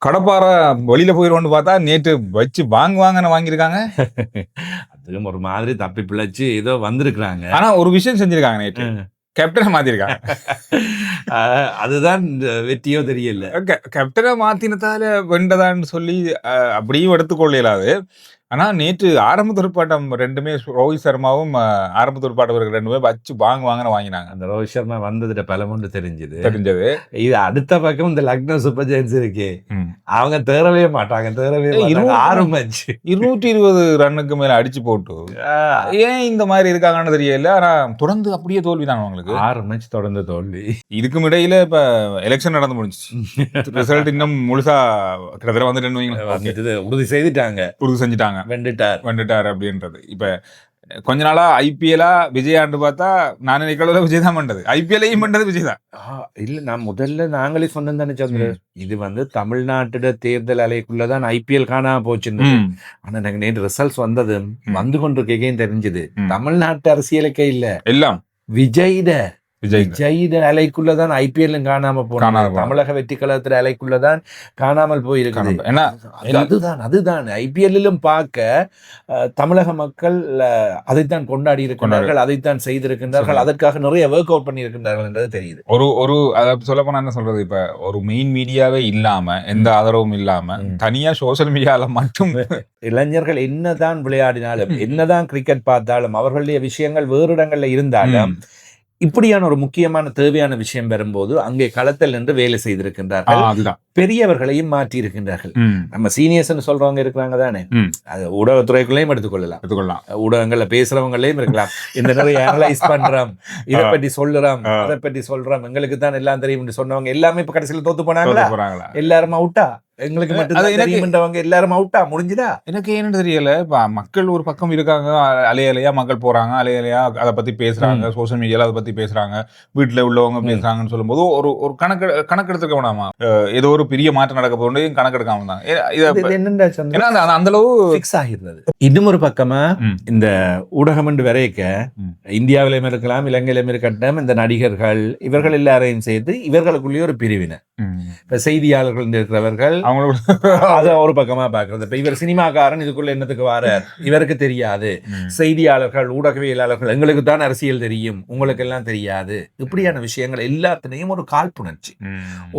கடப்பார வெளியில போயிருவோம்னு பார்த்தா நேற்று வச்சு வாங்குவாங்கன்னு வாங்கியிருக்காங்க. அதுவும் ஒரு மாதிரி தப்பி பிழைச்சு ஏதோ வந்திருக்கிறாங்க. ஆனா ஒரு விஷயம் செஞ்சிருக்காங்க நேற்று. கேப்டனை மாத்திருக்காங்க. அதுதான் வெற்றியோ தெரியல. கேப்டனை மாத்தினதால வென்றதான்னு சொல்லி அப்படியும் எடுத்துக்கொள்ள இயலாது. ஆனா நேற்று ஆரம்ப துடுப்பாட்டம் ரெண்டுமே ரோஹித் சர்மாவும் ஆரம்ப துடுப்பாட்டவர்கள் ரெண்டுமே வச்சு வாங்குவாங்கன்னு வாங்கினாங்க. அந்த ரோஹித் சர்மா வந்ததுட்ட பலமுண்டு தெரிஞ்சது. இது அடுத்த பக்கம் இந்த லக்னோ சூப்பர் ஜெயின்ஸ் இருக்கு, அவங்க தேரவே மாட்டாங்க. 6 மேட்ச் 220 ரன்னுக்கு மேல அடிச்சு போட்டு ஏன் இந்த மாதிரி இருக்காங்கன்னு தெரியல. ஆனா தொடர்ந்து அப்படியே தோல்வி தான் அவங்களுக்கு. 6 மேட்ச் தொடர்ந்து தோல்வி. இதுக்கும் இடையில இப்ப எலெக்ஷன் நடந்து முடிஞ்சிச்சு. ரிசல்ட் இன்னும் முழுசா கிட்டத்தட்ட வந்துட்டு உறுதி செஞ்சுட்டாங்க. வெண்டுட்டார் அப்படின்றது. இப்ப கொஞ்ச நாளா ஐபிஎலா விஜயாண்டு பார்த்தா நான் நினைக்கிறதுல விஜய் தான் பண்றது. ஐபிஎல்லையும் பண்றது விஜய் தான். இல்ல, நான் முதல்ல நாங்களே சொன்னேன் தானே சந்திர, இது வந்து தமிழ்நாட்டோட தேர்தல் அலைக்குள்ளதான் ஐபிஎல் காணாம போச்சுன்னு. ஆனா எனக்கு நேற்று ரிசல்ட்ஸ் வந்தது வந்து கொண்டிருக்கேன் தெரிஞ்சது. தமிழ்நாட்டு அரசியலுக்கே இல்ல, எல்லாம் விஜய் அலைக்குள்ளதான் ஐபிஎல் காணாம போனாங்க. தமிழக வெற்றி கழகத்துல அலைக்குள்ளதான் காணாமல் போயிருக்கு. அதுதான் ஐபிஎல்லும் பார்க்க தமிழக மக்கள் அதைத்தான் கொண்டாடி இருக்கின்றார்கள், அதைத்தான் செய்திருக்கின்றார்கள், அதற்காக நிறைய ஒர்க் அவுட் பண்ணி இருக்கின்றார்கள் என்றது தெரியுது. ஒரு சொல்ல போனா என்ன சொல்றது, இப்ப ஒரு மெயின் மீடியாவே இல்லாம எந்த ஆதரவும் இல்லாம தனியா சோசியல் மீடியால மட்டும் இளைஞர்கள் என்னதான் விளையாடினாலும் என்னதான் கிரிக்கெட் பார்த்தாலும் அவர்களுடைய விஷயங்கள் வேறு இடங்கள்ல இருந்தாலும் இப்படியான ஒரு முக்கியமான தேவையான விஷயம் வரும்போது அங்கே களத்தில் நின்று வேலை செய்திருக்கின்றார்கள். பெரியவர்களையும் மாற்றி இருக்கின்றார்கள். நம்ம சீனியர்ஸ் சொல்றவங்க இருக்கிறாங்க தானே, அது ஊடகத்துறைக்குள்ளேயும் எடுத்துக்கொள்ளலாம், ஊடகங்கள்ல பேசுறவங்களையும் இருக்கலாம். இந்த நிறைய அனலைஸ் பண்றோம், இதை பற்றி சொல்லுறோம், அதை பற்றி சொல்றோம், எங்களுக்கு தான் எல்லாம் தெரியும் சொன்னவங்க எல்லாமே இப்ப கடைசியில் தோத்து போனாங்களா? எல்லாரும் அவுட்டா? எங்களுக்கு மட்டும் எல்லாரும் அவுட்டா முடிஞ்சுதா? எனக்கு ஏன்னு தெரியல. இப்ப மக்கள் ஒரு பக்கம் இருக்காங்க, அலையலையா மக்கள் போறாங்க, அலையலையா அதை பத்தி பேசுறாங்க, சோசியல் மீடியால அதை பத்தி பேசுறாங்க, வீட்டுல உள்ளவங்க பேசுறாங்கன்னு சொல்லும் போது ஒரு கணக்கெடுத்துக்க வேணாமா? ஏதோ ஒரு பெரிய மாற்றம் நடக்க போது கணக்கெடுக்காம தான் அந்த அளவு பிக்ஸ் ஆகிறது. இன்னும் ஒரு பக்கமா இந்த ஊடகம் என்று வரைக்க இந்தியாவிலும் இருக்கலாம், இலங்கையிலும் இருக்கட்டும், இந்த நடிகர்கள் இவர்கள் எல்லாரையும் சேர்த்து இவர்களுக்குள்ளேயே ஒரு பிரிவினை. இப்ப செய்தியாளர்கள் இருக்கிறவர்கள் அத ஒரு பக்கமா பாக்குறது. இப்ப இவர் சினிமாக்காரன், இதுக்குள்ள என்னத்துக்கு வாரார், இவருக்கு தெரியாது. செய்தியாளர்கள், ஊடகவியலாளர்கள், எங்களுக்கு தான் அரசியல் தெரியும், உங்களுக்கு எல்லாம் தெரியாது. இப்படியான விஷயங்கள் எல்லாத்தினையும் ஒரு காழ்ப்புணர்ச்சி,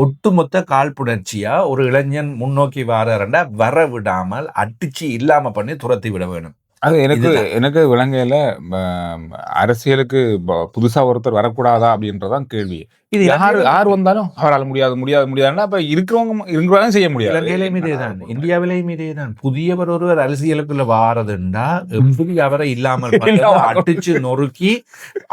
ஒட்டுமொத்த காழ்ப்புணர்ச்சியா ஒரு இளைஞன் முன்னோக்கி வாரண்டா வர விடாமல் அடிச்சு இல்லாம பண்ணி துரத்தி விட வேணும். அது எனக்கு விளங்கையில அரசியலுக்கு புதுசா ஒருத்தர் வரக்கூடாதா அப்படின்றதான் கேள்வி. இது யாரு வந்தாலும் அவரால் முடியாதுன்னா அப்ப இருக்கிறவங்க செய்ய முடியாது. இலங்கையிலேயும் இதேதான், இந்தியாவிலேயும் இதேதான். புதியவர் ஒருவர் அரசியலுக்குள்ள வாரதுண்டா எப்படி அவரை இல்லாமல் அடிச்சு நொறுக்கி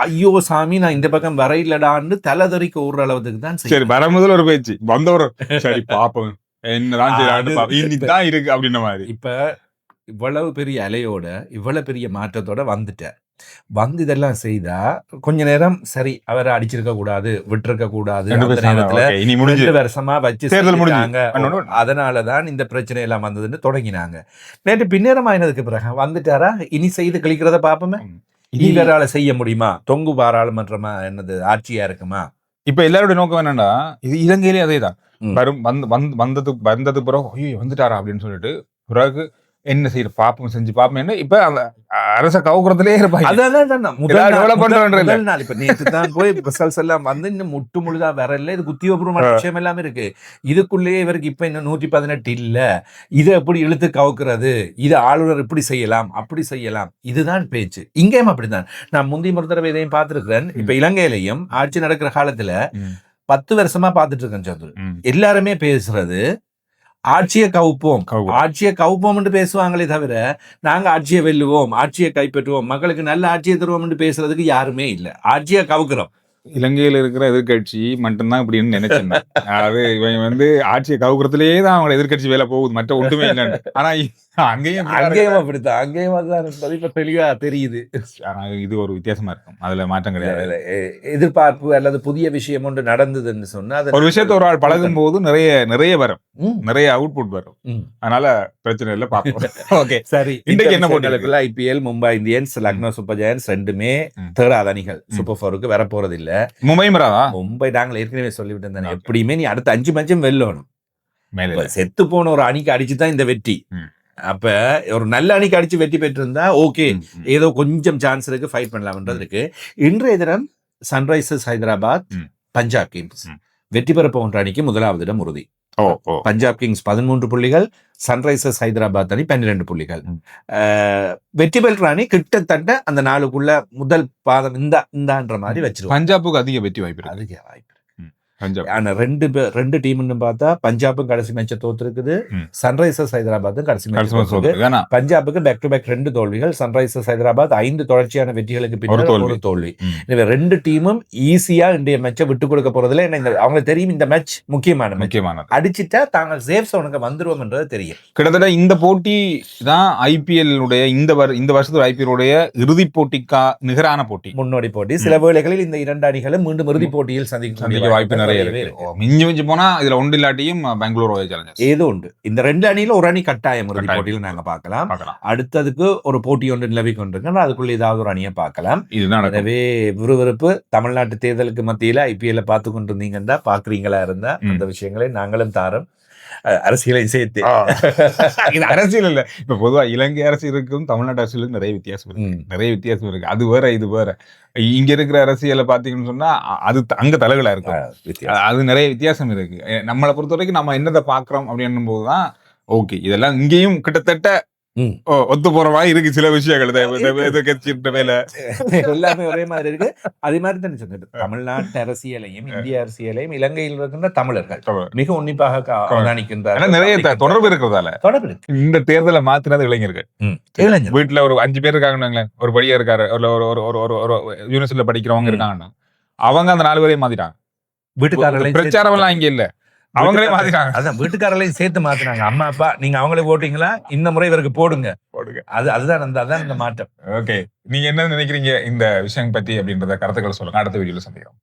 ஐயோ சாமி நான் இந்த பக்கம் வர இல்லடான்னு தலைதறிக்க ஊர்ற அளவுக்கு தான். சரி, வர முதல் ஒரு பேச்சு வந்தவர் சரி பாப்போம் என்னதான் இருக்கு அப்படின்ற மாதிரி. இப்ப இவ்வளவு பெரிய அலையோட இவ்வளவு பெரிய மாற்றத்தோட வந்து இதெல்லாம் செய்தா கொஞ்ச நேரம் சரி அவரை அடிச்சிருக்க கூடாது, விட்டுருக்க கூடாது, வருஷமா வச்சு அதனாலதான் இந்த பிரச்சனை எல்லாம் வந்ததுன்னு தொடங்கினாங்க. நேற்று பின்னேரம் ஆயினதுக்கு பிறகு வந்துட்டாரா, இனி செய்து கழிக்கிறத பாப்போமே. இனி வேறால செய்ய முடியுமா? தொங்கு பாராளுமன்றமா என்னது ஆட்சியா இருக்குமா? இப்ப எல்லாருடைய நோக்கம் என்னன்னா, இது இலங்கையிலே அதேதான். வந்தது பிறகு ஐயோ வந்துட்டாரா அப்படின்னு சொல்லிட்டு பிறகு என்ன செய்யற பாப்போம் செஞ்சு பாப்போம். என்ன இப்ப அந்த அரச கவுக்குறதுலே இருப்பாங்க. முதல் நாள் இப்ப நேற்று தான் போய் ரிசல்ட்ஸ் எல்லாம் வந்து இன்னும் முட்டு முழுதா வரல. இது உத்தியோகபூர்வமான விஷயம் எல்லாமே இருக்கு. இதுக்குள்ளேயே இவருக்கு இப்ப இன்னும் 118 இல்ல, இதை எப்படி இழுத்து கவுக்குறது, இது ஆளுநர் இப்படி செய்யலாம் அப்படி செய்யலாம், இதுதான் பேச்சு. இங்கேயும் அப்படித்தான். நான் முந்தைய ஒரு தடவை இதையும் பார்த்திருக்கிறேன். இப்ப இலங்கையிலையும் ஆட்சி நடக்கிற காலத்துல 10 வருஷமா பார்த்துட்டு இருக்கேன் சந்துரு. எல்லாருமே பேசுறது ஆட்சியை கவுப்போம் என்று பேசுவாங்களே தவிர நாங்க ஆட்சியை வெல்லுவோம், ஆட்சியை கைப்பற்றுவோம், மக்களுக்கு நல்ல ஆட்சியை தருவோம் என்று பேசுறதுக்கு யாருமே இல்லை. ஆட்சியை கவுக்குறோம். இலங்கையில இருக்கிற எதிர்கட்சி மட்டும்தான் இப்படின்னு நினைச்சேன். அதாவது இவங்க ஆட்சியை கவுக்குறதுலேயே தான் அவங்க எதிர்கட்சி வேலை போகுது, மற்ற ஒன்றுமே இல்லைன்னு. ஆனா அங்கேயும் அப்படித்தான், அங்கேயும் இப்ப தெளிவா தெரியுது. ஆனா இது ஒரு வித்தியாசமா இருக்கும், அதுல மாற்றம் கிடையாது. எதிர்பார்ப்பு அல்லது புதிய விஷயம் ஒன்று நடந்ததுன்னு சொன்னா ஒரு விஷயத்த ஒரு ஆள் பழகும் போது நிறைய வரும், நிறைய அவுட்புட் வரும். அதனால பிரச்சனை இல்லை, பார்ப்போம். ஓகே சரி, இன்றைக்கு என்ன போட்டிகளுக்குள்ள IPL Mumbai Indians, Lucknow super giants ரெண்டுமே தேர்ட் அணிகள் சூப்பர் 4க்கு வரப்போறது இல்ல. மும்பை நாங்கள் ஏற்கனவே சொல்லிவிட்டு எப்படியுமே நீ அடுத்த 5 மேட்சும் வெல்லணும். மேல செத்து போன ஒரு அணிக்கு அடிச்சுதான் இந்த வெற்றி. அப்ப ஒரு நல்ல அணிக்கு அடிச்சு வெற்றி பெற்றிருந்தா ஓகே, ஏதோ கொஞ்சம் சான்ஸ் இருக்கு, ஃபைட் பண்ணலாம்ன்றது இருக்கு. இன்றைய தினம் சன்ரைசர்ஸ் ஹைதராபாத் பஞ்சாப் கிங்ஸ் வெற்றி பெற போன்ற அணிக்கு முதலாவது இடம் உறுதி. பஞ்சாப் கிங்ஸ் 13 புள்ளிகள், சன்ரைசர்ஸ் ஹைதராபாத் அணி 12 புள்ளிகள். வெற்றி பெற்ற அணி கிட்டத்தட்ட அந்த நாளுக்குள்ள முதல் பாதம் இந்தான்ற மாதிரி வச்சிருவாங்க. பஞ்சாபுக்கு அதிக வெற்றி வாய்ப்பு, அதிக வாய்ப்பு. ஆனா ரெண்டு டீம்னு பார்த்தா பஞ்சாபும் கடைசி மேட்ச தோத்துருக்குது, சன்ரைசர்ஸ் ஹைதராபாத்தும் கடைசி மேட்ச் தோத்துருக்கு. பஞ்சாபுக்கு பேக் டு பேக் 2 தோல்விகள், சன்ரைசர்ஸ் ஹைதராபாத் 5 தொடர்ச்சியான வெற்றிகளுக்கு பின்னர் ஒரு தோல்வி. இந்த 2 டீமும் ஈஸியா இந்திய மேட்சை விட்டு கொடுக்க போறதுல அவங்க தெரியும். இந்த மேட்ச் முக்கியமான அடிச்சுட்டா தாங்கள் சேஃப் சோனுக்கு வந்துருவோம் என்றது தெரியும். கிட்டத்தட்ட இந்த போட்டி தான் IPL உடைய இந்த வருஷத்து IPL உடைய இறுதி போட்டிக்கா நிகரான போட்டி, முன்னோடி போட்டி. சில வேளைகளில் இந்த 2 அணிகளும் மீண்டும் இறுதி போட்டியில் சந்திக்க வாய்ப்பு மிஞ்சி போனா இதுல ஒன்று இல்லாட்டியும் பெங்களூர் சேலஞ்சர்ஸ் ஏதோ உண்டு. இந்த 2 அணியில ஒரு அணி கட்டாயம் இறுதி போட்டியில் நாங்க பார்க்கலாம். அடுத்ததுக்கு ஒரு போட்டி ஒன்று நிலவி கொண்டிருக்கோம், அதுக்குள்ள ஏதாவது ஒரு அணியை பார்க்கலாம். எனவே விறுவிறுப்பு. தமிழ்நாட்டு தேர்தலுக்கு மத்தியில IPL பார்த்து கொண்டிருந்தீங்கன்னா, பாக்குறீங்களா இருந்தா அந்த விஷயங்களை நாங்களும் தாரோம். அரசியலை சேர்த்து இது அரசியல் இல்ல, இப்ப பொதுவா இலங்கை அரசியலுக்கும் தமிழ்நாட்டு அரசியலுக்கும் நிறைய வித்தியாசம் இருக்கு. அது வேற இது வேற. இங்க இருக்கிற அரசியலை பாத்தீங்கன்னு சொன்னா அது அங்க தலைகளா இருக்கும், அது நிறைய வித்தியாசம் இருக்கு. நம்மளை பொறுத்த வரைக்கும் நம்ம என்னதை பாக்குறோம் அப்படின்னும் போதுதான் ஓகே, இதெல்லாம் இங்கேயும் கிட்டத்தட்ட ஒத்து போற மாதிரி இருக்கு. சில விஷயங்கள் வேலை எல்லாமே ஒரே மாதிரி இருக்கு. அதே மாதிரி தான் சொன்னது, தமிழ்நாட்டு அரசியலையும் இந்திய அரசியலையும் இலங்கையில் இருக்கின்ற தமிழர்கள் மிக உன்னிப்பாக அவதானிக்கின்றார்கள். நிறைய தொடர்பு இருக்கிறதால இந்த தேர்தலை மாத்தினது இளைஞர்கள். வீட்டுல ஒரு 5 பேர் இருக்காங்க, ஒரு படியா இருக்காரு, யூனிவர்சிட்டியில படிக்கிறவங்க இருக்காங்கன்னா அவங்க அந்த 4 பேரையும் மாத்திட்டாங்க. வீட்டுக்காரர்கள் பிரச்சாரம் எல்லாம் இங்க இல்ல, அவங்களே மாத்திட்டாங்க. அதான் வீட்டுக்காரர்களையும் சேர்த்து மாத்தினாங்க. அம்மா அப்பா நீங்க அவங்களே போட்டீங்களா, இந்த முறை இவருக்கு போடுங்க. அதுதான் இந்த மாற்றம். ஓகே, நீங்க என்ன நினைக்கிறீங்க இந்த விஷயம் பத்தி அப்படின்றத கருத்துக்களை சொல்லுங்க. அடுத்த வீடியோல சந்திக்கிறோம்.